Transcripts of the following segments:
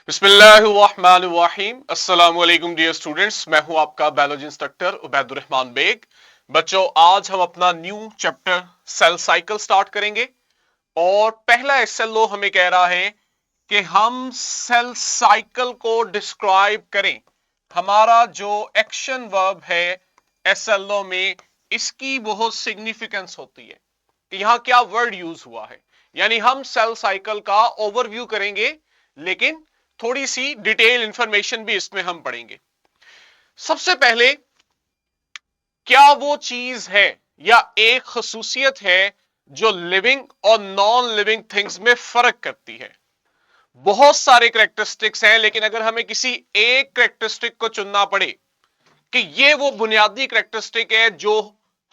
बिस्मिल्लाहिर्रहमानिर्रहीम। अस्सलाम वालेकुम डियर स्टूडेंट्स, मैं हूं आपका बायोलॉजी इंस्ट्रक्टर उबैदुर रहमान बेग। बच्चों, आज हम अपना new chapter cell cycle start करेंगे और पहला एसएलओ हमें कह रहा है कि हम सेल साइकिल को डिस्क्राइब करें। हमारा जो एक्शन वर्ब है एसएलओ में, इसकी बहुत सिग्निफिकेंस होती है कि यहां क्या वर्ड यूज हुआ है। यानी हम सेल साइकिल का ओवरव्यू करेंगे, लेकिन थोड़ी सी डिटेल इंफॉर्मेशन भी इसमें हम पढ़ेंगे। सबसे पहले, क्या वो चीज है या एक खसूसियत है जो लिविंग और नॉन लिविंग थिंग्स में फर्क करती है। बहुत सारे करेक्टरिस्टिक्स हैं, लेकिन अगर हमें किसी एक करेक्टरिस्टिक को चुनना पड़े कि ये वो बुनियादी करेक्टरिस्टिक है जो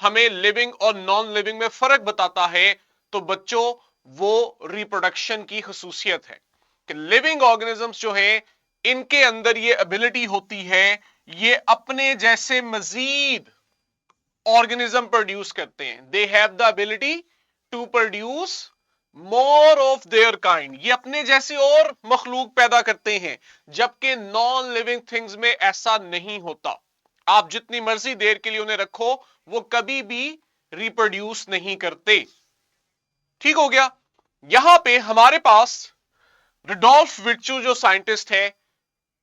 हमें लिविंग और नॉन लिविंग में फर्क बताता है, तो बच्चों वो रिप्रोडक्शन की खसूसियत है कि लिविंग ऑर्गेनिजम्स जो है, इनके अंदर ये एबिलिटी होती है, ये अपने जैसे मजीद ऑर्गेनिज्म प्रोड्यूस करते हैं। They have the ability to produce more of their kind. ये अपने जैसे और मखलूक पैदा करते हैं, जबकि नॉन लिविंग थिंग्स में ऐसा नहीं होता। आप जितनी मर्जी देर के लिए उन्हें रखो, वो कभी भी रिप्रोड्यूस नहीं करते। ठीक हो गया। यहां पे हमारे पास रुडोल्फ विर्चू जो साइंटिस्ट है,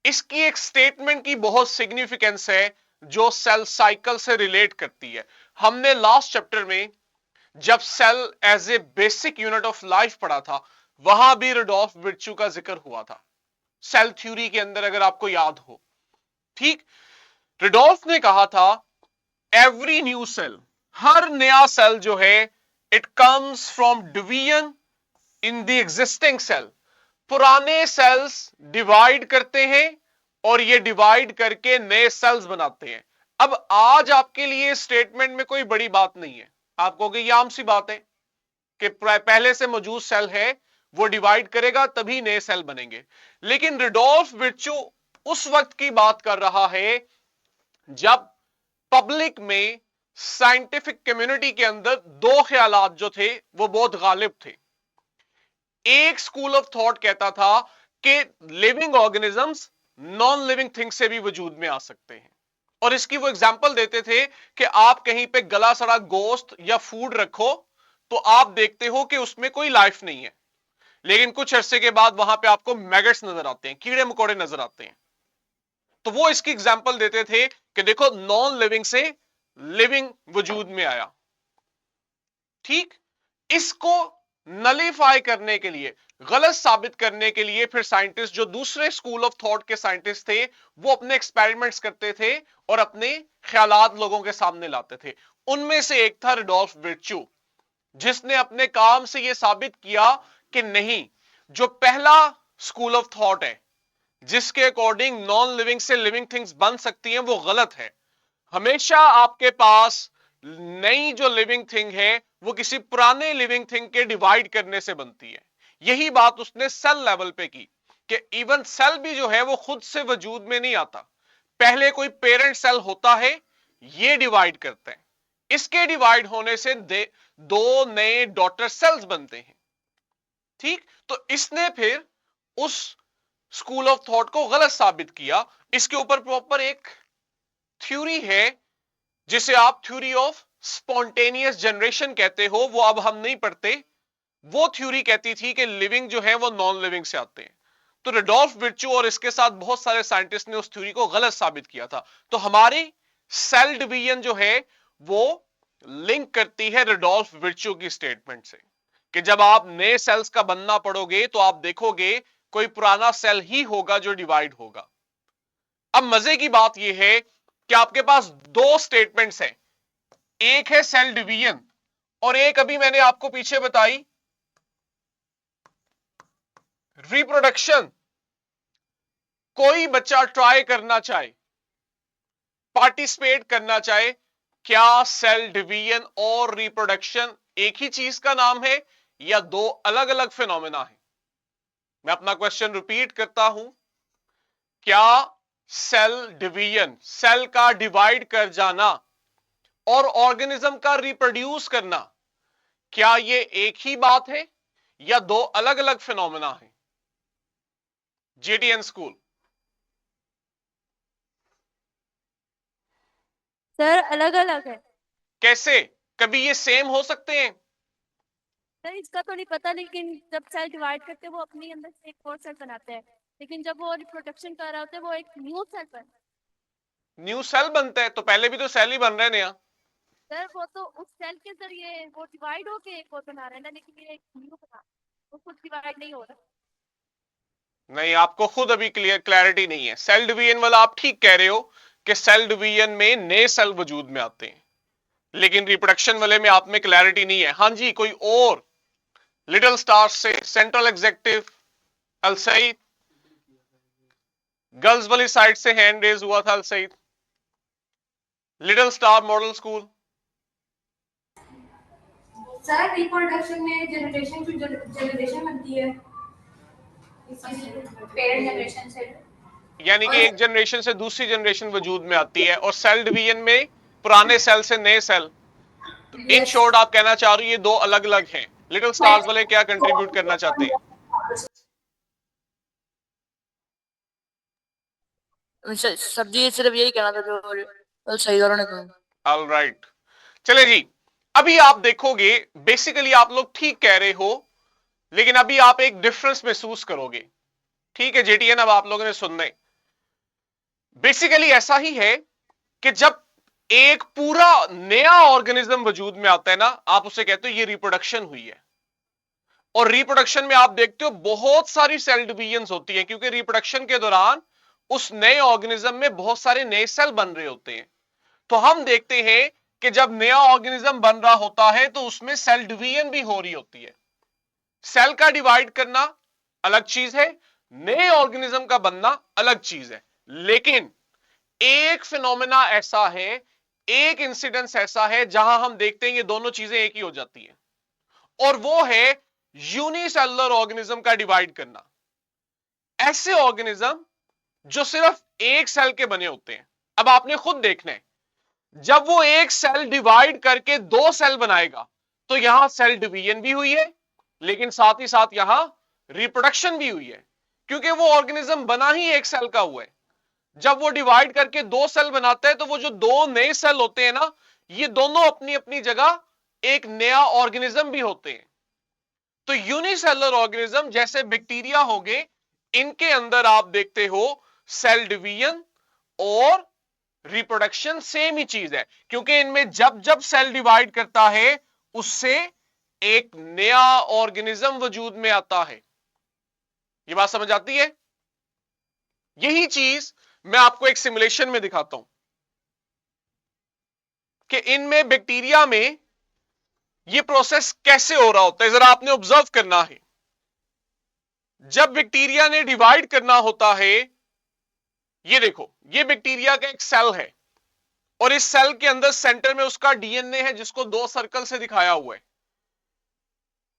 इसकी एक स्टेटमेंट की बहुत सिग्निफिकेंस है जो सेल साइकिल से रिलेट करती है। हमने लास्ट चैप्टर में जब cell as a basic unit of life पढ़ा था, वहां भी रुडोल्फ विर्चू का जिक्र हुआ था सेल थ्योरी के अंदर, अगर आपको याद हो। ठीक, रुडोल्फ ने कहा था एवरी न्यू सेल, हर नया सेल जो है, it comes from division in the existing cell. पुराने सेल्स डिवाइड करते हैं और ये डिवाइड करके नए सेल्स बनाते हैं। अब आज आपके लिए स्टेटमेंट में कोई बड़ी बात नहीं है। आप कहोगे ये आम सी बात है कि पहले से मौजूद सेल है, वो डिवाइड करेगा तभी नए सेल बनेंगे। लेकिन रुडोल्फ विर्चू उस वक्त की बात कर रहा है जब पब्लिक में, साइंटिफिक कम्युनिटी के अंदर दो ख्यालात जो थे वो बहुत गालिब थे। एक स्कूल ऑफ थॉट कहता था कि living organisms non living things से भी वजूद में आ सकते हैं, और इसकी वो एग्जांपल देते थे कि आप कहीं पे गला सड़ा गोश्त या फूड रखो तो आप देखते हो कि उसमें कोई लाइफ नहीं है, लेकिन कुछ अरसे के बाद वहां पे आपको मैगट्स नजर आते हैं, कीड़े मकोड़े नजर आते हैं। तो वो इसकी एग्जांपल देते थे कि देखो नॉन लिविंग से लिविंग वजूद में आया। ठीक, इसको नलीफाई करने के लिए, गलत साबित करने के लिए, फिर साइंटिस्ट जो दूसरे स्कूल ऑफ थॉट के साइंटिस्ट थे, वो अपने एक्सपेरिमेंट्स करते थे और अपने ख्यालात लोगों के सामने लाते थे। उनमें से एक था रुडोल्फ विर्चू, जिसने अपने काम से यह साबित किया कि नहीं, जो पहला स्कूल ऑफ थॉट है जिसके अकॉर्डिंग नॉन लिविंग से लिविंग थिंग्स बन सकती हैं, वो गलत है। हमेशा आपके पास नई जो लिविंग थिंग है वो किसी पुराने लिविंग थिंग के डिवाइड करने से बनती है। यही बात उसने सेल लेवल पे की कि इवन सेल भी जो है वो खुद से वजूद में नहीं आता। पहले कोई पेरेंट सेल होता है, ये डिवाइड करते हैं, इसके डिवाइड होने से दो नए डॉटर सेल्स बनते हैं। ठीक, तो इसने फिर उस स्कूल ऑफ थॉट को गलत साबित किया। इसके ऊपर प्रॉपर एक थ्योरी है जिसे आप थ्योरी ऑफ स्पॉन्टेनियस जनरेशन कहते हो, वो अब हम नहीं पढ़ते। वो थ्योरी कहती थी कि लिविंग जो है वो नॉन लिविंग से आते हैं। तो रुडोल्फ विर्चू और इसके साथ बहुत सारे साइंटिस्ट ने उस थ्योरी को गलत साबित किया था। तो हमारी सेल डिवीजन जो है वो लिंक करती है रुडोल्फ विर्चू की स्टेटमेंट से कि जब आप नए सेल्स का बनना पढ़ोगे तो आप देखोगे कोई पुराना सेल ही होगा जो डिवाइड होगा। अब मजे की बात यह है कि आपके पास दो स्टेटमेंट्स हैं, एक है सेल डिवीजन और एक अभी मैंने आपको पीछे बताई रिप्रोडक्शन। कोई बच्चा ट्राई करना चाहे, पार्टिसिपेट करना चाहे, क्या सेल डिवीजन और रिप्रोडक्शन एक ही चीज का नाम है या दो अलग अलग फिनोमेना है? मैं अपना क्वेश्चन रिपीट करता हूं, क्या सेल डिवीजन, सेल का डिवाइड कर जाना, और ऑर्गेनिज्म का रिप्रोड्यूस करना, क्या ये एक ही बात है या दो अलग अलग फिनोमेना है? जेटीएन स्कूल? सर अलग अलग है। कैसे? कभी ये सेम हो सकते हैं? सर इसका तो नहीं पता, लेकिन जब सेल डिवाइड करते हैं वो अपने अंदर से एक और सेल बनाते हैं, लेकिन जब वो रिप्रोडक्शन कर रहे होते हैं वो एक न्यू सेल बन। न्यू सेल बनता है? तो पहले भी तो सेल ही बन रहे हैं नया। सर वो तो उस सेल के जरिए वो डिवाइड होके एक और बना रहे हैं ना, लेकिन ये एक न्यू बना, वो खुद डिवाइड नहीं हो रहा। नहीं, आपको खुद अभी क्लियर क्लैरिटी नहीं है। सेल डिवीजन वाला आप ठीक कह रहे हो कि सेल डिवीजन में नए सेल वजूद में आते हैं, लेकिन रिप्रोडक्शन वाले में आप में क्लैरिटी नहीं है। हाँ जी, कोई और? लिटिल स्टार से central executive Al Saeed, girls वाली साइड से हैंड रेज हुआ था Al Saeed. Little star model school. Sir reproduction में जनरेशन टू जनरेशन बनती है, पेरेंट जनरेशन से। यानी कि और एक जनरेशन से दूसरी जनरेशन वजूद में आती है, और सेल डिवीजन में पुराने सेल से नए सेल। तो इन यस शॉर्ट आप कहना चाह रही हो ये दो अलग अलग हैं। लिटिल स्टार्स वाले क्या कंट्रीब्यूट करना चाहते हैं? सर जी सिर्फ यही कहना था जो सही वालों ने कहा। ऑल राइट, चले जी। अभी आप देखोगे, बेसिकली आप लोग ठीक कह रहे हो, लेकिन अभी आप एक डिफरेंस महसूस करोगे। ठीक है जेटीएन, अब आप लोगों ने सुनना है। बेसिकली ऐसा ही है कि जब एक पूरा नया ऑर्गेनिज्म वजूद में आता है ना, आप उसे कहते हो ये रिप्रोडक्शन हुई है। और रिप्रोडक्शन में आप देखते हो बहुत सारी सेल डिवीजन होती है, क्योंकि रिप्रोडक्शन के दौरान उस नए ऑर्गेनिज्म में बहुत सारे नए सेल बन रहे होते हैं। तो हम देखते हैं कि जब नया ऑर्गेनिज्म बन रहा होता है तो उसमें सेल डिवीजन भी हो रही होती है। सेल का डिवाइड करना अलग चीज है, नए ऑर्गेनिज्म का बनना अलग चीज है। लेकिन एक फिनोमेना ऐसा है, एक इंसिडेंस ऐसा है जहां हम देखते हैं ये दोनों चीजें एक ही हो जाती है, और वो है यूनिसेलुलर ऑर्गेनिज्म का डिवाइड करना। ऐसे ऑर्गेनिज्म जो सिर्फ एक सेल के बने होते हैं। अब आपने खुद देखना है, जब वो एक सेल डिवाइड करके दो सेल बनाएगा तो यहां सेल डिवीजन भी हुई है, लेकिन साथ ही साथ यहां रिप्रोडक्शन भी हुई है, क्योंकि वो ऑर्गेनिज्म बना ही एक सेल का हुआ है। जब वो डिवाइड करके दो सेल बनाता है तो वो जो दो नए सेल होते हैं ना, ये दोनों अपनी अपनी जगह एक नया ऑर्गेनिज्म भी होते हैं। तो यूनिसेलुलर ऑर्गेनिज्म जैसे बैक्टीरिया हो गए, इनके अंदर आप देखते हो सेल डिवीजन और रिप्रोडक्शन सेम ही चीज है, क्योंकि इनमें जब जब सेल डिवाइड करता है उससे एक नया ऑर्गेनिज्म वजूद में आता है। ये बात समझ आती है? यही चीज मैं आपको एक सिमुलेशन में दिखाता हूं कि इनमें बैक्टीरिया में ये प्रोसेस कैसे हो रहा होता है। जरा आपने ऑब्जर्व करना है, जब बैक्टीरिया ने डिवाइड करना होता है, ये देखो ये बैक्टीरिया का एक सेल है, और इस सेल के अंदर सेंटर में उसका डीएनए है जिसको दो सर्कल से दिखाया हुआ है।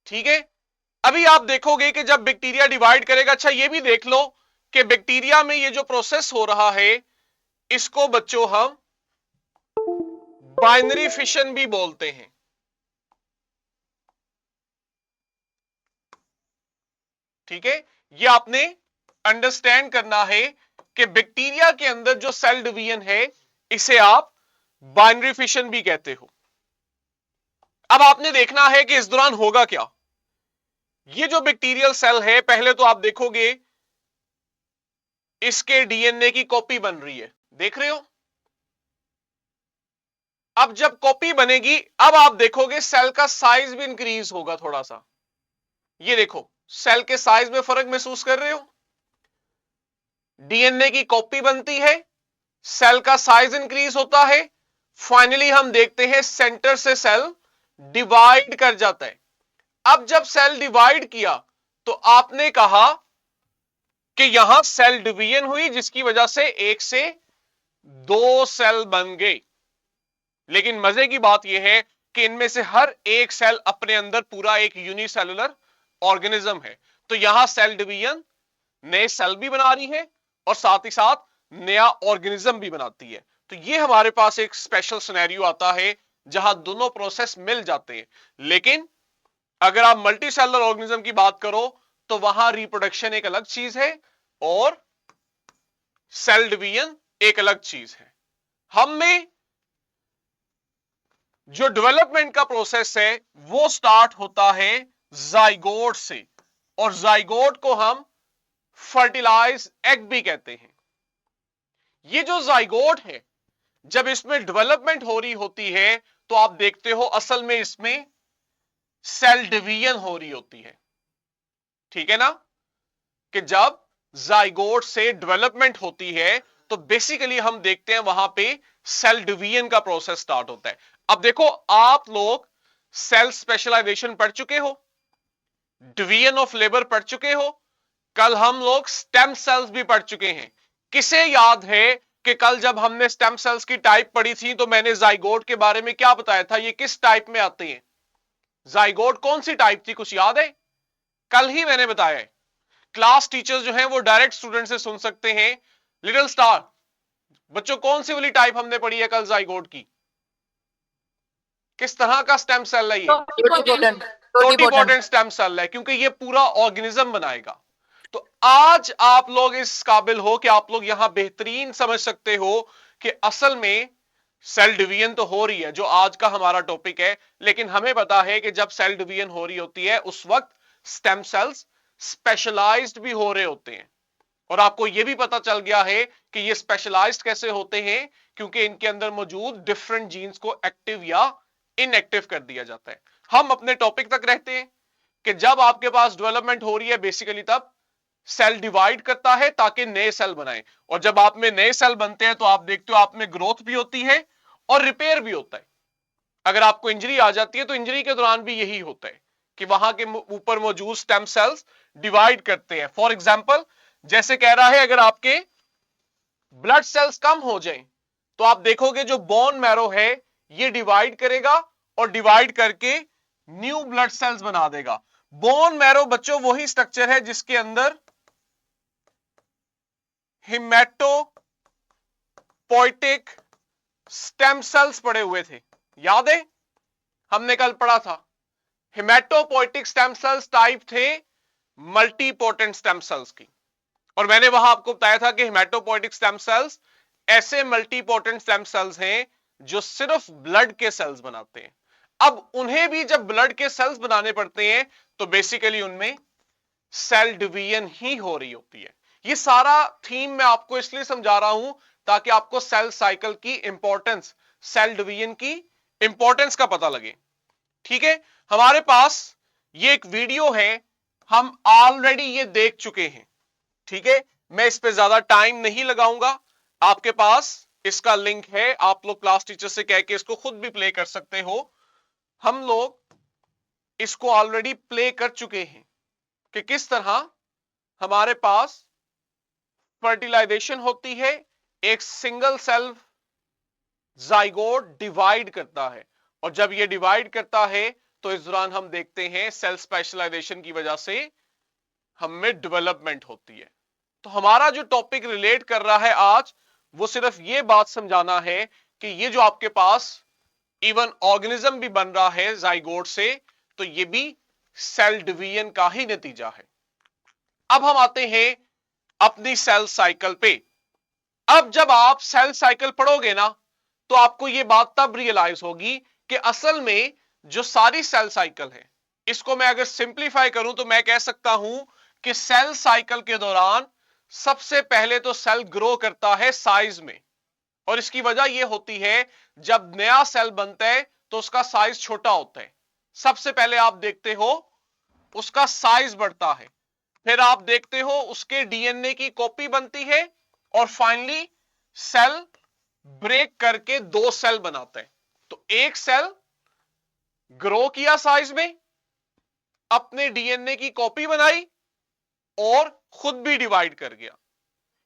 ठीक है, अभी आप देखोगे कि जब बैक्टीरिया डिवाइड करेगा, अच्छा ये भी देख लो कि बैक्टीरिया में ये जो प्रोसेस हो रहा है इसको बच्चों हम बाइनरी फिशन भी बोलते हैं। ठीक है, ये आपने अंडरस्टैंड करना है कि बैक्टीरिया के अंदर जो सेल डिवीजन है इसे आप बाइनरी फिशन भी कहते हो। अब आपने देखना है कि इस दौरान होगा क्या। ये जो बैक्टीरियल सेल है, पहले तो आप देखोगे इसके डीएनए की कॉपी बन रही है, देख रहे हो। अब जब कॉपी बनेगी, अब आप देखोगे सेल का साइज भी इंक्रीज होगा थोड़ा सा। ये देखो सेल के साइज में फर्क महसूस कर रहे हो। डीएनए की कॉपी बनती है, सेल का साइज इंक्रीज होता है, फाइनली हम देखते हैं सेंटर से सेल डिवाइड कर जाता है। अब जब सेल डिवाइड किया तो आपने कहा कि यहां सेल डिवीजन हुई जिसकी वजह से एक से दो सेल बन गए। लेकिन मजे की बात यह है कि इनमें से हर एक सेल अपने अंदर पूरा एक यूनिसेलुलर ऑर्गेनिज्म है। तो यहां सेल डिवीजन नए सेल भी बना रही है और साथ ही साथ नया ऑर्गेनिज्म भी बनाती है। तो ये हमारे पास एक स्पेशल सिनेरियो आता है जहां दोनों प्रोसेस मिल जाते हैं। लेकिन अगर आप मल्टी सेलुलर ऑर्गेनिज्म की बात करो तो वहां रिप्रोडक्शन एक अलग चीज है, और सेल डिवीजन एक अलग चीज है। हम में जो डेवलपमेंट का प्रोसेस है वो स्टार्ट होता है जाइगोट से, और जाइगोट को हम फर्टिलाइज एग भी कहते हैं। ये जो जाइगोट है, जब इसमें डेवलपमेंट हो रही होती है तो आप देखते हो असल में इसमें सेल डिवीजन हो रही होती है। ठीक है ना, कि जब जाइगोट से डेवलपमेंट होती है तो बेसिकली हम देखते हैं वहां पे सेल डिवीजन का प्रोसेस स्टार्ट होता है। अब देखो, आप लोग सेल स्पेशलाइजेशन पढ़ चुके हो, डिवीजन ऑफ लेबर पढ़ चुके हो, कल हम लोग स्टेम सेल्स भी पढ़ चुके हैं। किसे याद है कि कल जब हमने स्टेम सेल्स की टाइप पढ़ी थी तो मैंने जाइगोट के बारे में क्या बताया था, ये किस टाइप में आते हैं? जाइगोट कौन सी टाइप थी, कुछ याद है? कल ही मैंने बताया है। क्लास टीचर्स जो हैं वो डायरेक्ट स्टूडेंट से सुन सकते हैं। लिटिल स्टार बच्चों, कौन सी वाली टाइप हमने पढ़ी है कल जाइगोट की? किस तरह का स्टेम सेल है ये? टोटीपोटेंट स्टेम सेल है, क्योंकि ये पूरा ऑर्गेनिज्म बनाएगा। तो आज आप लोग इस काबिल हो कि आप लोग यहां बेहतरीन समझ सकते हो कि असल में सेल डिवीजन तो हो रही है, जो आज का हमारा टॉपिक है, लेकिन हमें पता है कि जब सेल डिवीजन हो रही होती है उस वक्त स्टेम सेल्स स्पेशलाइज्ड भी हो रहे होते हैं। और आपको यह भी पता चल गया है कि ये स्पेशलाइज्ड कैसे होते हैं, क्योंकि इनके अंदर मौजूद डिफरेंट जीन्स को एक्टिव या इनएक्टिव कर दिया जाता है। हम अपने टॉपिक तक रहते हैं कि जब आपके पास डेवलपमेंट हो रही है बेसिकली तब सेल डिवाइड करता है ताकि नए सेल बनाए, और जब आप में नए सेल बनते हैं तो आप देखते हो आप में ग्रोथ भी होती है और रिपेयर भी होता है। अगर आपको इंजरी आ जाती है तो इंजरी के दौरान भी यही होता है कि वहां के ऊपर मौजूद स्टेम सेल्स डिवाइड करते हैं। फॉर एग्जाम्पल, जैसे कह रहा है अगर आपके ब्लड सेल्स कम हो जाएं तो आप देखोगे जो बोन मैरो है ये डिवाइड करेगा और डिवाइड करके न्यू ब्लड सेल्स बना देगा। बोन मैरो बच्चों वही स्ट्रक्चर है जिसके अंदर हिमेटोपोइटिक स्टेम सेल्स पड़े हुए थे, याद है? हमने कल पढ़ा था। हिमेटोपोइटिक स्टेम सेल्स टाइप थे मल्टीपोटेंट स्टेम सेल्स की, और मैंने वहां आपको बताया था कि हिमेटोपोइटिक स्टेम सेल्स ऐसे मल्टीपोटेंट स्टेम सेल्स हैं जो सिर्फ ब्लड के सेल्स बनाते हैं। अब उन्हें भी जब ब्लड के सेल्स बनाने पड़ते हैं तो बेसिकली उनमें सेल डिवीजन ही हो रही होती है। ये सारा थीम मैं आपको इसलिए समझा रहा हूं ताकि आपको सेल साइकिल की इंपॉर्टेंस, सेल डिवीजन की इंपॉर्टेंस का पता लगे। ठीक है, हमारे पास ये एक वीडियो है, हम ऑलरेडी ये देख चुके हैं। ठीक है, मैं इस पे ज्यादा टाइम नहीं लगाऊंगा, आपके पास इसका लिंक है, आप लोग क्लास टीचर से कह के इसको खुद भी प्ले कर सकते हो। हम लोग इसको ऑलरेडी प्ले कर चुके हैं कि किस तरह हमारे पास फर्टिलाइजेशन होती है, एक सिंगल सेल जाइगोट डिवाइड करता है, और जब ये डिवाइड करता है तो इस दौरान हम देखते हैं सेल स्पेशलाइजेशन की वजह से हमें डेवलपमेंट होती है। तो हमारा जो टॉपिक रिलेट कर रहा है आज वो सिर्फ ये बात समझाना है कि ये जो आपके पास इवन ऑर्गेनिज्म भी बन रहा है जाइगोट से, तो ये भी सेल डिवीजन का ही नतीजा है। अब हम आते हैं अपनी सेल साइकिल पे। अब जब आप सेल साइकिल पढ़ोगे ना तो आपको यह बात तब रियलाइज होगी कि असल में जो सारी सेल साइकिल है, इसको मैं अगर सिंप्लीफाई करूं तो मैं कह सकता हूं कि सेल साइकिल के दौरान सबसे पहले तो सेल ग्रो करता है साइज में, और इसकी वजह यह होती है जब नया सेल बनता है तो उसका साइज छोटा होता है। सबसे पहले आप देखते हो उसका साइज बढ़ता है, फिर आप देखते हो उसके डीएनए की कॉपी बनती है, और फाइनली सेल ब्रेक करके दो सेल बनाता है। तो एक सेल ग्रो किया साइज में, अपने डीएनए की कॉपी बनाई और खुद भी डिवाइड कर गया।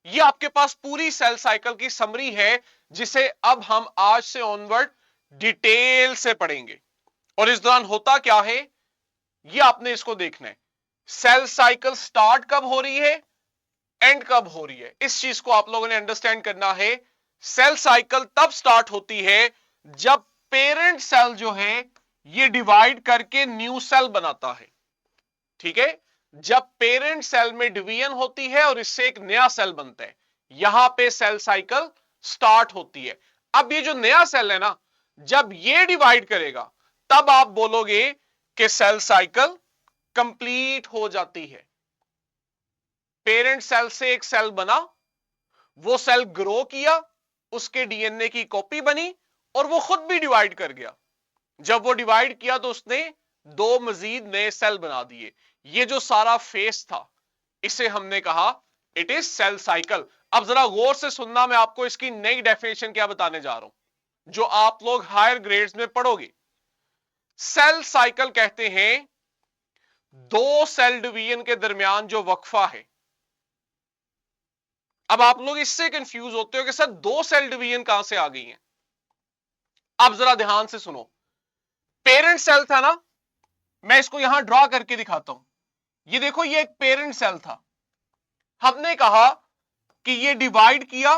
यह आपके पास पूरी सेल साइकिल की समरी है जिसे अब हम आज से ऑनवर्ड डिटेल से पढ़ेंगे। और इस दौरान होता क्या है यह आपने इसको देखना है। सेल साइकिल स्टार्ट कब हो रही है, एंड कब हो रही है, इस चीज को आप लोगों ने अंडरस्टैंड करना है। सेल साइकिल तब स्टार्ट होती है जब पेरेंट सेल जो है ये डिवाइड करके न्यू सेल बनाता है। ठीक है, जब पेरेंट सेल में डिवीजन होती है और इससे एक नया सेल बनता है, यहां पे सेल साइकिल स्टार्ट होती है। अब ये जो नया सेल है ना, जब ये डिवाइड करेगा तब आप बोलोगे कि सेल साइकिल कंप्लीट हो जाती है। पेरेंट सेल से एक सेल बना, वो सेल ग्रो किया, उसके डीएनए की कॉपी बनी और वो खुद भी डिवाइड कर गया। जब वो डिवाइड किया तो उसने दो मजीद नए सेल बना दिए। ये जो सारा फेस था, इसे हमने कहा इट इज सेल साइकिल। अब जरा गौर से सुनना, मैं आपको इसकी नई डेफिनेशन क्या बताने जा रहा हूं जो आप लोग हायर ग्रेड्स में पढ़ोगे। सेल साइकिल कहते हैं दो सेल डिवीजन के दरमियान जो वक्फा है। अब आप लोग इससे कंफ्यूज होते हो कि सर दो सेल डिवीजन कहां से आ गई हैं। अब जरा ध्यान से सुनो, पेरेंट सेल था ना, मैं इसको यहां ड्रॉ करके दिखाता हूं। ये देखो, ये एक पेरेंट सेल था। हमने कहा कि ये डिवाइड किया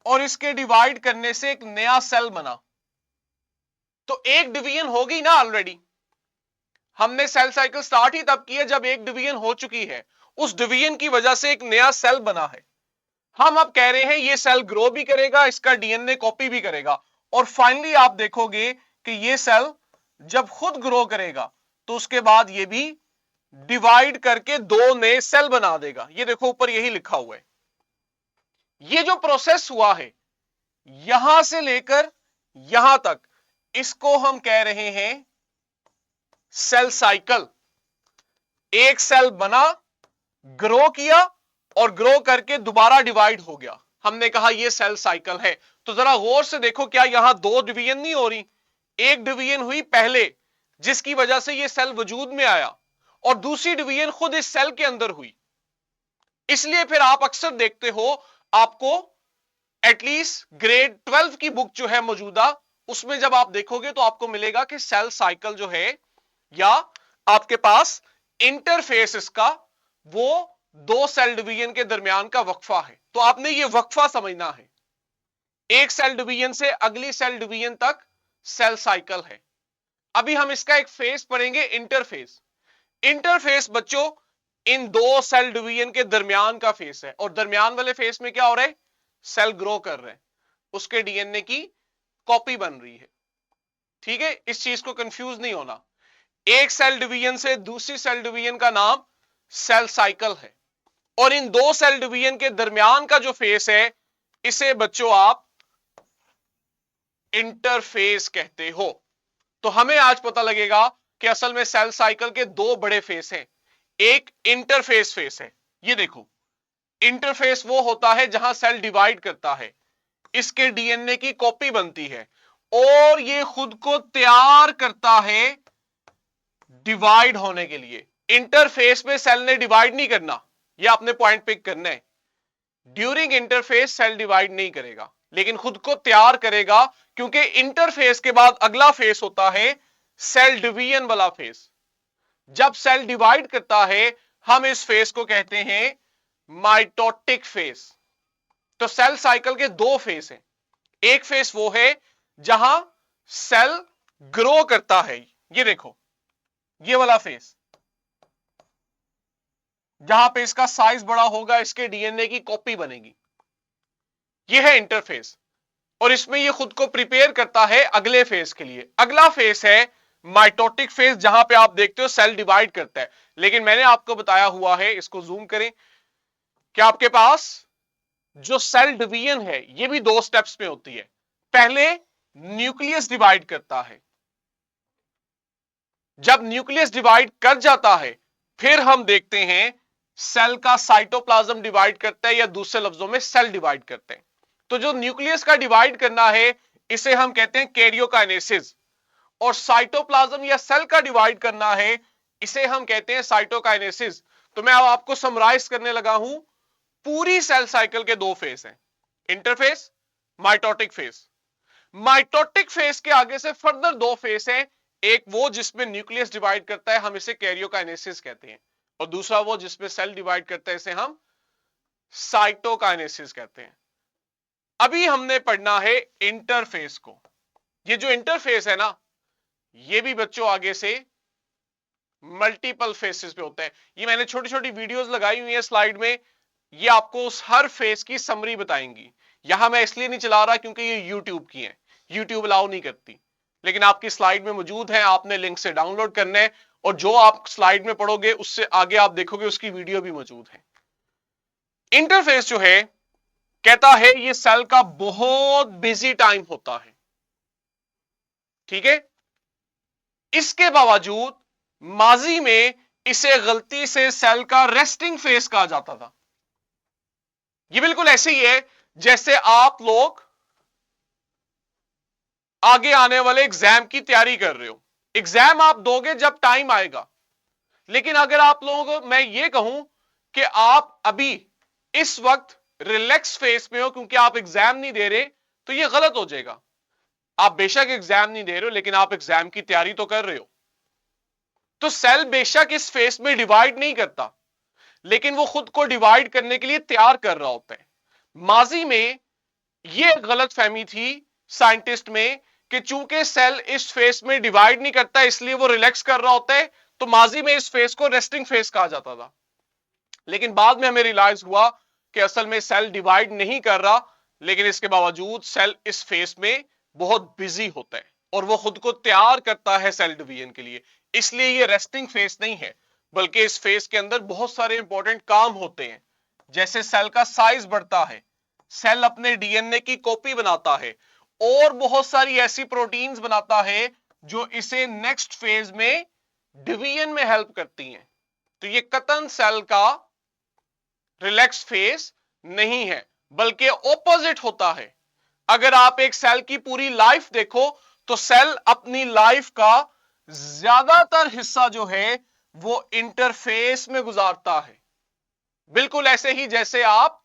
और इसके डिवाइड करने से एक नया सेल बना, तो एक डिवीजन होगी ना ऑलरेडी। हमने सेल साइकिल स्टार्ट ही तब की है जब एक डिवीजन हो चुकी है, उस डिवीजन की वजह से एक नया सेल बना है। हम अब कह रहे हैं ये सेल ग्रो भी करेगा, इसका डीएनए कॉपी भी करेगा, और फाइनली आप देखोगे कि ये सेल जब खुद ग्रो करेगा तो उसके बाद ये भी डिवाइड करके दो नए सेल बना देगा। ये देखो ऊपर यही लिखा हुआ है। ये जो प्रोसेस हुआ है यहां से लेकर यहां तक, इसको हम कह रहे हैं सेल साइकिल। एक सेल बना, ग्रो किया और ग्रो करके दोबारा डिवाइड हो गया, हमने कहा यह सेल साइकिल है। तो जरा गौर से देखो, क्या यहां दो डिवीजन नहीं हो रही, एक डिवीजन हुई पहले जिसकी वजह से यह सेल वजूद में आया, और दूसरी डिवीजन खुद इस सेल के अंदर हुई। इसलिए फिर आप अक्सर देखते हो, आपको एटलीस्ट ग्रेड 12 की बुक जो है मौजूदा, उसमें जब आप देखोगे तो आपको मिलेगा कि सेल साइकिल जो है, या आपके पास इंटरफेस इसका, वो दो सेल डिवीजन के दरमियान का वक्फा है। तो आपने ये वक्फा समझना है, एक सेल डिवीजन से अगली सेल डिवीजन तक सेल साइकिल है। अभी हम इसका एक फेस पढ़ेंगे, इंटरफेस। इंटरफेस बच्चों इन दो सेल डिवीजन के दरमियान का फेस है, और दरमियान वाले फेस में क्या हो रहा है, सेल ग्रो कर रहे हैं, उसके डीएनए की कॉपी बन रही है। ठीक है, इस चीज को कंफ्यूज नहीं होना। एक सेल डिवीजन से दूसरी सेल डिवीजन का नाम सेल साइकिल है, और इन दो सेल डिवीजन के दरमियान का जो फेस है, इसे बच्चों आप इंटरफेस कहते हो। तो हमें आज पता लगेगा कि असल में सेल साइकिल के दो बड़े फेस हैं। एक इंटरफेस फेस है, ये देखो, इंटरफेस वो होता है जहां सेल डिवाइड करता है, इसके डीएनए की कॉपी बनती है और ये खुद को तैयार करता है डिवाइड होने के लिए। इंटरफेस में सेल ने डिवाइड नहीं करना, यह आपने पॉइंट पिक करना है। ड्यूरिंग इंटरफेस सेल डिवाइड नहीं करेगा, लेकिन खुद को तैयार करेगा, क्योंकि इंटरफेस के बाद अगला फेस होता है सेल डिवीजन वाला फेस। जब सेल डिवाइड करता है, हम इस फेस को कहते हैं माइटोटिक फेस। तो सेल साइकिल के दो फेस हैं। एक फेस वो है जहां सेल ग्रो करता है, ये देखो, ये वाला फेस, जहां पे इसका साइज बड़ा होगा, इसके डीएनए की कॉपी बनेगी, ये है इंटरफेस। और इसमें ये खुद को प्रिपेयर करता है अगले फेस के लिए। अगला फेस है माइटोटिक फेस, जहां पे आप देखते हो सेल डिवाइड करता है। लेकिन मैंने आपको बताया हुआ है, इसको जूम करें, कि आपके पास जो सेल डिवीजन है ये भी दो स्टेप्स में होती है। पहले न्यूक्लियस डिवाइड करता है, जब न्यूक्लियस डिवाइड कर जाता है, फिर हम देखते हैं सेल का साइटोप्लाज्म डिवाइड करता है, या दूसरे लफ्जों में सेल डिवाइड करते हैं। तो जो न्यूक्लियस का डिवाइड करना है, इसे हम कहते हैं कैरियोकाइनेसिस, और साइटोप्लाज्म या सेल का डिवाइड करना है, इसे हम कहते हैं साइटोकाइनेसिस। तो मैं अब आपको समराइज करने लगा हूं, पूरी सेल साइकिल के दो फेस हैं, interface, mitotic face. Mitotic face के आगे से फर्दर दो फेस हैं, एक वो जिसमें न्यूक्लियस डिवाइड करता है, हम इसे कैरियोकाइनेसिस कहते हैं, और दूसरा वो जिसमें सेल डिवाइड करता है, इसे हम साइटोकाइनेसिस कहते हैं। अभी हमने पढ़ना है इंटरफेस को। ये जो इंटरफेस है ना, ये भी बच्चों आगे से मल्टीपल फेसेस पे होता है। ये मैंने छोटी छोटी वीडियोस लगाई हुई है स्लाइड में, ये आपको उस हर फेस की समरी बताएंगी। यहां मैं इसलिए नहीं चला रहा क्योंकि ये यूट्यूब की है, यूट्यूब अलाउ नहीं करती, लेकिन आपकी स्लाइड में मौजूद है, आपने लिंक से डाउनलोड करना है, और जो आप स्लाइड में पढ़ोगे उससे आगे आप देखोगे उसकी वीडियो भी मौजूद है। इंटरफेस जो है कहता है ये सेल का बहुत बिजी टाइम होता है, ठीक है। इसके बावजूद माजी में इसे गलती से सेल का रेस्टिंग फेस कहा जाता था। ये बिल्कुल ऐसे ही है जैसे आप लोग आगे आने वाले एग्जाम की तैयारी कर रहे हो। एग्जाम आप दोगे जब टाइम आएगा, लेकिन अगर आप लोग, मैं ये कहूं कि आप अभी इस वक्त रिलैक्स फेस में हो क्योंकि आप एग्जाम नहीं दे रहे, तो ये गलत हो जाएगा। आप बेशक एग्जाम नहीं दे रहे हो लेकिन आप एग्जाम की तैयारी तो कर रहे हो। तो सेल बेशक इस फेस में डिवाइड नहीं करता, लेकिन वो खुद को डिवाइड करने के लिए तैयार कर रहा होता है। माजी में ये गलत फहमी थी साइंटिस्ट में कि चूंकि सेल इस फेस में डिवाइड नहीं करता इसलिए वो रिलैक्स कर रहा होता है, तो माजी में इस फेस को रेस्टिंग फेस कहा जाता था। लेकिन बाद में हमें रियलाइज हुआ कि असल में सेल डिवाइड नहीं कर रहा, लेकिन इसके बावजूद सेल इस फेस में बहुत बिजी होता है और वो खुद को तैयार करता है सेल डिवीजन के लिए। इसलिए ये रेस्टिंग फेस नहीं है, बल्कि इस फेस के अंदर बहुत सारे इंपॉर्टेंट काम होते हैं। जैसे सेल का साइज बढ़ता है, सेल अपने डीएनए की कॉपी बनाता है, और बहुत सारी ऐसी प्रोटीन्स बनाता है जो इसे नेक्स्ट फेज में डिवीजन में हेल्प करती हैं। तो ये कतन सेल का रिलैक्स फेज नहीं है, बल्कि ऑपोजिट होता है। अगर आप एक सेल की पूरी लाइफ देखो तो सेल अपनी लाइफ का ज्यादातर हिस्सा जो है वो इंटरफेस में गुजारता है। बिल्कुल ऐसे ही जैसे आप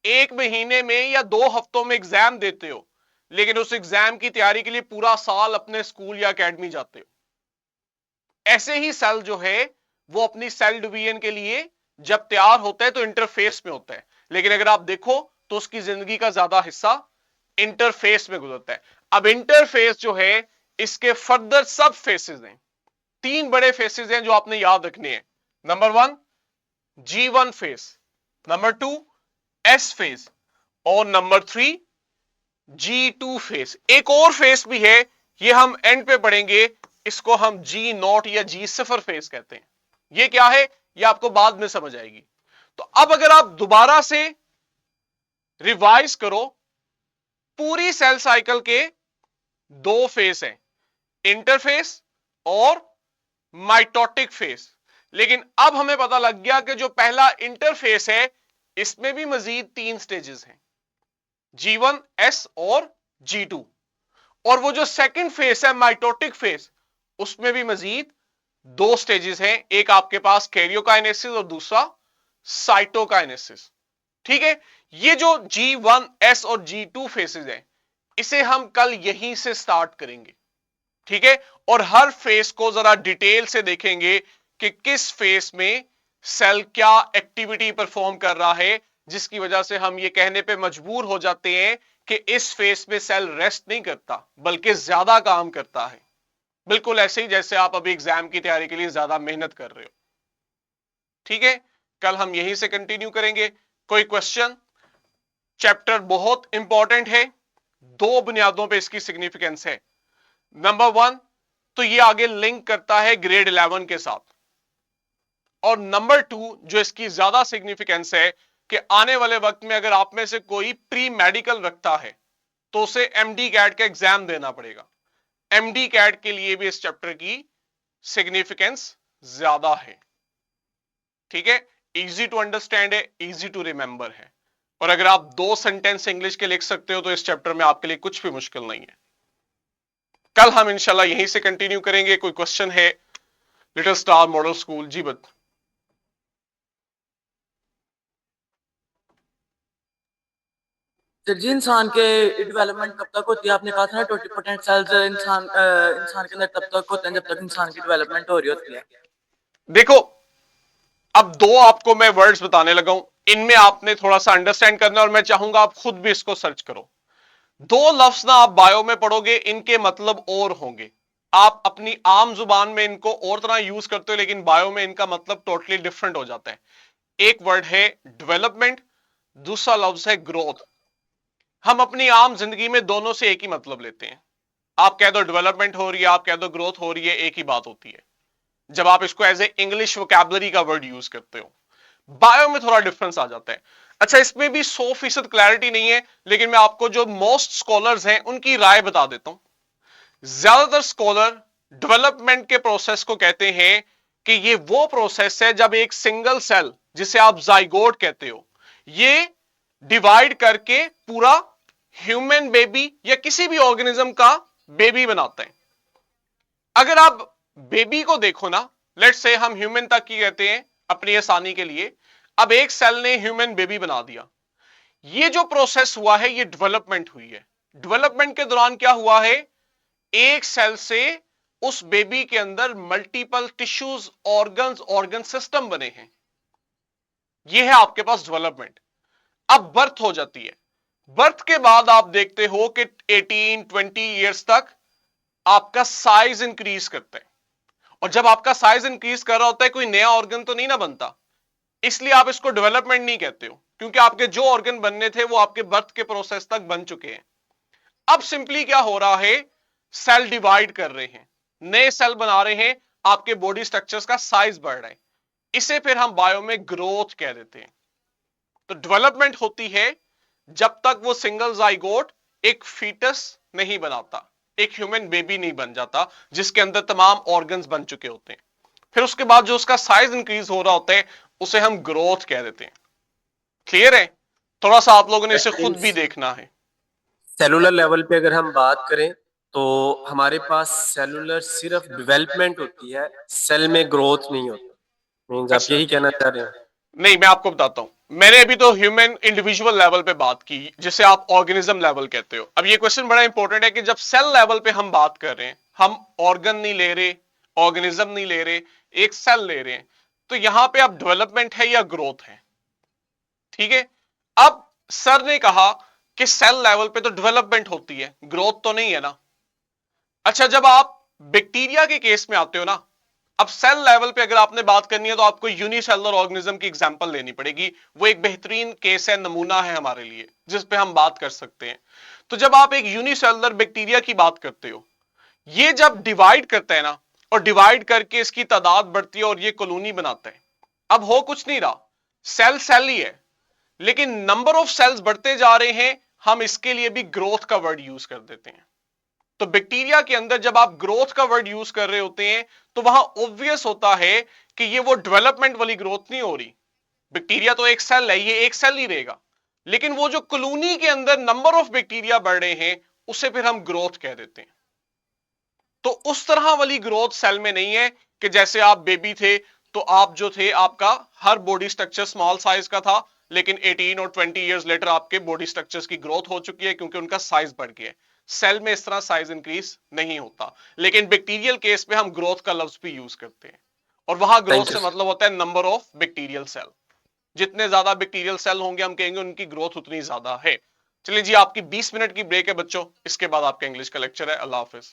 एक महीने में या 2 हफ्तों में एग्जाम देते हो, लेकिन उस एग्जाम की तैयारी के लिए पूरा साल अपने स्कूल या एकेडमी जाते हो। ऐसे ही सेल जो है वो अपनी सेल डिवीजन के लिए जब तैयार होता है तो इंटरफेस में होता है, लेकिन अगर आप देखो तो उसकी जिंदगी का ज्यादा हिस्सा इंटरफेस में गुजरता है। अब इंटरफेस जो है इसके फर्दर सब फेसेस हैं, 3 बड़े फेसेस हैं जो आपने याद रखने हैं। Number 1 G1 face, number 2 S face, और नंबर 3 G2 फेस। एक और फेस भी है, ये हम एंड पे पढ़ेंगे, इसको हम G0 या G0 फेस कहते हैं। ये क्या है ये आपको बाद में समझ आएगी। तो अब अगर आप दोबारा से रिवाइज करो, पूरी सेल साइकिल के 2 फेस हैं, इंटरफेस और माइटोटिक फेस। लेकिन अब हमें पता लग गया कि जो पहला इंटरफेस है इसमें भी मजीद 3 स्टेजेस हैं, G1, S और G2। और वो जो सेकंड फेस है माइटोटिक फेस, उसमें भी मजीद 2 स्टेजेस हैं, एक आपके पास कैरियोकाइनेसिस और दूसरा साइटोकाइनेसिस। ठीक है, ये जो G1, S और G2 फेसेस हैं इसे हम कल यहीं से स्टार्ट करेंगे, ठीक है। और हर फेस को जरा डिटेल से देखेंगे कि किस फेस में सेल क्या एक्टिविटी परफॉर्म कर रहा है, जिसकी वजह से हम ये कहने पे मजबूर हो जाते हैं कि इस फेस में सेल रेस्ट नहीं करता बल्कि ज्यादा काम करता है। बिल्कुल ऐसे ही जैसे आप अभी एग्जाम की तैयारी के लिए ज्यादा मेहनत कर रहे हो। ठीक है, कल हम यहीं से कंटिन्यू करेंगे। कोई क्वेश्चन? चैप्टर बहुत इंपॉर्टेंट है, 2 बुनियादों पे इसकी सिग्निफिकेंस है। नंबर 1 तो ये आगे लिंक करता है ग्रेड 11 के साथ, और नंबर 2 जो इसकी ज्यादा सिग्निफिकेंस है कि आने वाले वक्त में अगर आप में से कोई प्री मेडिकल रखता है तो उसे एमडी कैट का एग्जाम देना पड़ेगा। एमडी कैट के लिए भी इस चैप्टर की सिग्निफिकेंस ज्यादा है। ठीक है, इजी टू अंडरस्टैंड है, इजी टू रिमेंबर है, और अगर आप 2 सेंटेंस इंग्लिश के लिख सकते हो तो इस चैप्टर में आपके लिए कुछ भी मुश्किल नहीं है। कल हम इंशाल्लाह यहीं से कंटिन्यू करेंगे। कोई क्वेश्चन है? लिटिल स्टार मॉडल स्कूल, जी बत सर जी, इंसान के डेवलपमेंट कब तक होती है? आपने कहा था ना 20% सेल्स इंसान के अंदर तब तक होते हैं जब तक इंसान की डेवलपमेंट हो रही होती है। देखो, अब 2 आपको मैं वर्ड्स बताने लगा हूं, इनमें आपने थोड़ा सा अंडरस्टैंड करना है और मैं चाहूंगा आप खुद भी इसको सर्च करो। 2 लफ्ज ना आप बायो में पढ़ोगे, इनके मतलब और होंगे। आप अपनी आम जुबान में इनको और तरह यूज करते हो, लेकिन बायो में इनका मतलब टोटली डिफरेंट हो जाता है। एक वर्ड है डेवलपमेंट, दूसरा लफ्ज है ग्रोथ। हम अपनी आम जिंदगी में दोनों से एक ही मतलब लेते हैं। आप कह दो डेवलपमेंट हो रही है, आप कह दो ग्रोथ हो रही है, एक ही बात होती है जब आप इसको एज ए इंग्लिश वोकैबुलरी का वर्ड यूज करते हो। बायो में थोड़ा डिफरेंस आ जाता है। अच्छा, इसमें भी 100% क्लैरिटी नहीं है, लेकिन मैं आपको जो मोस्ट स्कॉलर्स हैं उनकी राय बता देता हूं। ज्यादातर स्कॉलर डेवलपमेंट के प्रोसेस को कहते हैं कि ये वो प्रोसेस है जब एक सिंगल सेल, जिसे आप जाइगोट कहते हो, ये डिवाइड करके पूरा ह्यूमन बेबी या किसी भी ऑर्गेनिज्म का बेबी बनाता है। अगर आप बेबी को देखो ना, लेट्स से हम ह्यूमन तक की कहते हैं अपनी आसानी के लिए, अब एक सेल ने ह्यूमन बेबी बना दिया। ये जो प्रोसेस हुआ है ये डेवलपमेंट हुई है। डेवलपमेंट के दौरान क्या हुआ है, एक सेल से उस बेबी के अंदर multiple tissues, organs, organ system बने हैं। ये है आपके पास डेवलपमेंट। अब बर्थ हो जाती है। बर्थ के बाद आप देखते हो कि 18-20 ईयर्स तक आपका साइज इंक्रीज करता है। और जब आपका साइज इंक्रीज कर रहा होता है, कोई नया ऑर्गन तो नहीं ना बनता, इसलिए आप इसको डेवलपमेंट नहीं कहते हो, क्योंकि आपके जो ऑर्गन बनने थे वो आपके बर्थ के प्रोसेस तक बन चुके हैं। अब सिंपली क्या हो रहा है, सेल डिवाइड कर रहे हैं, नए सेल बना रहे हैं, आपके बॉडी स्ट्रक्चर्स का साइज बढ़ रहा है। इसे फिर हम बायो में ग्रोथ कह देते हैं। तो डेवलपमेंट होती है जब तक वो सिंगल जाइगोट एक फीटस नहीं बनाता, एक ह्यूमन बेबी नहीं बन जाता जिसके अंदर तमाम ऑर्गन्स बन चुके होते हैं। फिर उसके बाद जो उसका साइज इंक्रीज हो रहा होता है उसे हम ग्रोथ कह देते हैं। क्लियर है? थोड़ा सा आप लोगों ने इसे खुद भी देखना है। सेलुलर लेवल पे अगर हम बात करें तो हमारे पास सेलुलर सिर्फ डेवलपमेंट होती है, सेल में ग्रोथ नहीं होती। मींस आप यही कहना चाह रहे हैं? नहीं, मैं आपको बताता हूं। मैंने अभी तो ह्यूमन इंडिविजुअल लेवल पे बात की, जिसे आप ऑर्गेनिज्म लेवल कहते हो। अब ये क्वेश्चन बड़ा इंपॉर्टेंट है कि जब सेल लेवल पे हम बात कर रहे हैं, हम ऑर्गन नहीं ले रहे, ऑर्गेनिज्म नहीं ले रहे, एक सेल ले रहे हैं, तो यहां पे अब डेवलपमेंट है या ग्रोथ है? ठीक है। अब सर ने कहा कि सेल लेवल पे तो डेवलपमेंट होती है, ग्रोथ तो नहीं है ना। अच्छा, जब आप बैक्टीरिया के केस में आते हो ना, अब सेल लेवल पे अगर आपने बात करनी है तो आपको यूनिसेलुलर ऑर्गेनिज्म की एग्जांपल लेनी पड़ेगी। वो एक बेहतरीन केस है, नमूना है हमारे लिए, जिस पे हम बात कर सकते हैं। तो जब आप एक यूनिसेलुलर बैक्टीरिया की बात करते हो, ये जब डिवाइड करता है ना, और डिवाइड करके इसकी तादाद बढ़ती है और ये कॉलोनी बनाता है। अब हो कुछ नहीं रहा, सेल सेल ही है, लेकिन नंबर ऑफ सेल्स बढ़ते जा रहे हैं, हम इसके लिए भी ग्रोथ का वर्ड यूज कर देते हैं। तो बैक्टीरिया के अंदर जब आप ग्रोथ का वर्ड यूज कर रहे होते हैं तो वहां ऑब्वियस होता है कि ये वो डेवलपमेंट वाली ग्रोथ नहीं हो रही। बैक्टीरिया तो एक सेल है, ये एक सेल ही रहेगा, लेकिन वो जो कॉलोनी के अंदर नंबर ऑफ बैक्टीरिया बढ़ रहे हैं उसे फिर हम ग्रोथ कह देते हैं। तो उस तरह वाली ग्रोथ सेल में नहीं है कि जैसे आप बेबी थे तो आप जो थे, आपका हर बॉडी स्ट्रक्चर स्मॉल साइज का था, लेकिन 18 और 20 इयर्स लेटर आपके बॉडी स्ट्रक्चर्स की ग्रोथ हो चुकी है क्योंकि उनका साइज बढ़ गया है। सेल में इस तरह साइज इंक्रीज नहीं होता, लेकिन बैक्टीरियल केस में हम ग्रोथ का लफ्ज भी यूज करते हैं, और वहां ग्रोथ से मतलब होता है नंबर ऑफ बैक्टीरियल सेल। जितने ज्यादा बैक्टीरियल सेल होंगे हम कहेंगे उनकी ग्रोथ उतनी ज्यादा है। चलिए जी, आपकी 20 मिनट की ब्रेक है बच्चों, इसके बाद आपका इंग्लिश का लेक्चर है। अल्लाह हाफिज।